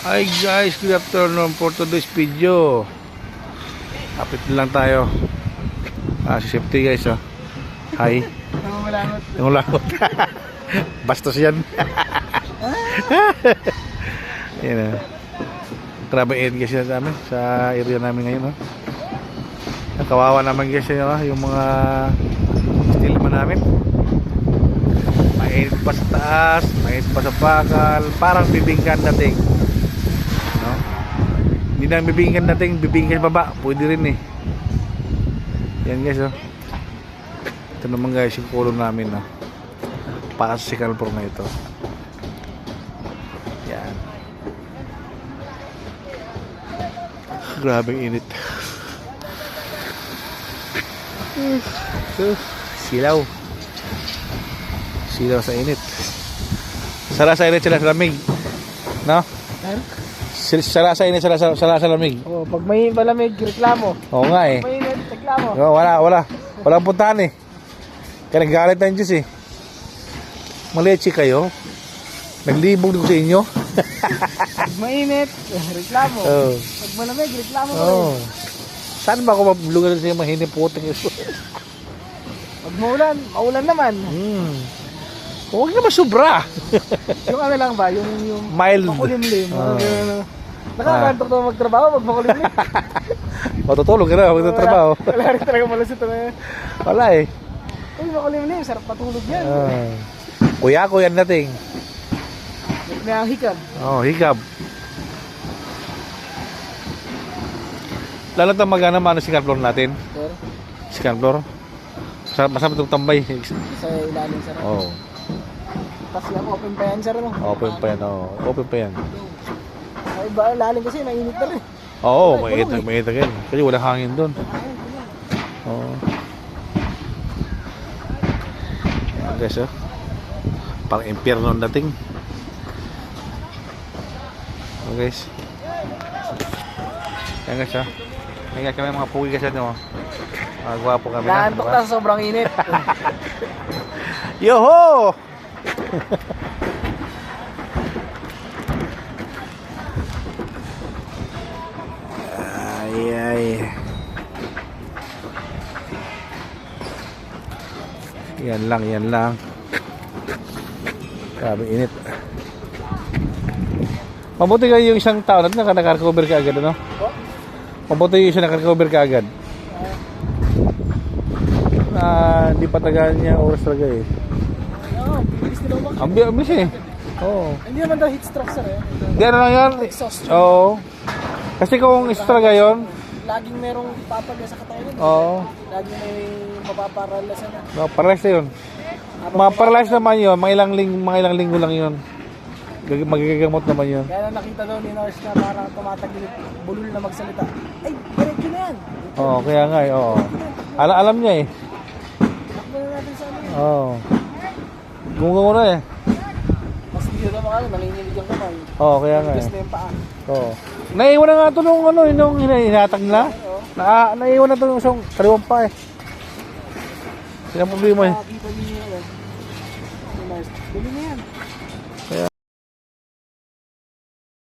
Hi guys, good afternoon for today's video. Kapit lang tayo. Si safety guys, oh. Hi. Nangulangot. Bastos yan. Yan, oh. Grabe aid guys yan sa amin, sa area namin ngayon, oh. Kawawa naman guys yan, oh. Yung mga stillman namin. Mainit pa sa taas, mainit pa sa bakal. Parang bibingkan natin. Hindi na bibingkan natin, bibingkan baba, pwede rin eh. Yan guys, oh. Ito naman guys yung kulong namin, oh. Para sa sickle pro na ito. Yan. Grabe init. Silaw. Silaw sa init. Sara sa init, sila sa lamig. No? Sala sa init, sala sa lamig. Oh, pag may malamig, reklamo. Oo nga eh. Pag may init, reklamo. No, walang puntahan eh. Kaya nagagalit na yung Diyos eh. Malechi kayo. Naglibog din ko sa inyo. Pag mainit, reklamo. Oh. Pag malamig, reklamo ko Oh. rin. Saan ba ako mablugan sa inyo mahinig puting iso? Pag maulan naman. Huwag naman sobra. Yung ano lang ba, yung Mild. makulimlim. Nakakantok na magtrabaho pag makulimlim. Matutulog ka na, magtatrabaho. Wala rin talaga malusot na yan. Wala eh. Uy, makulimlim, sarap patulog yan. Kuya ko yan nating. May ang hikab. Hikab. Lalo na magana mano si floor natin. Sir, Si floor. Masama itong tambay. sa ilalim sir. Oo. Tapos lang, open pa yan sir. No? Open pa yan. Open pa yan. Ay, ba, ilalim kasi, mainit na rin. Oo, mainit agad. Kasi wala hangin doon. Oo. Yan guys, oh. Parang impyerno ang dating. Oh guys. Yan guys, oh. Yan guys, kami mga pugi kasi no. Gwapo kami na. Naantok na sa sobrang init. Yoho! Ay. Yan lang. Grabe init. Mabuti kayo yung isang tao natin naka-recover ka agad, ano? Mabuti yung isang naka-recover ka agad. Hindi pa tagal niya oras talaga eh. Oo, bilis nila umak. Ang bilis eh. Oo. Hindi naman daw heat stroke sir eh. Hindi ano lang yan. Exhaust. Oo. Kasi kung is talaga yun. Laging merong papagay sa katawan yun. Oo. Laging may mapaparalasan na. No, paralyzed na yun. Ma-paralyzed naman yun. Mga ilang linggo lang yun. Magagamot naman yun. Kaya na nakita daw ni nurse na parang tumatagilid, bulol na magsalita. Ay, diretso na yan. Oo, kaya nga eh. Oo. Alam niya eh. Takbo na natin sa ano. Oo. Gumugaw na eh. Mas hindi na makano, nanginginig ang kamay. Oo, kaya nga Tigas eh. na yung paa. Oo. Naiwan na nga ito nung hinatag nila. Naiwan na ito nung isang kaliwang pa eh. Sila problema eh. Nakakita niyo yun. Ni nurse, bili na yan.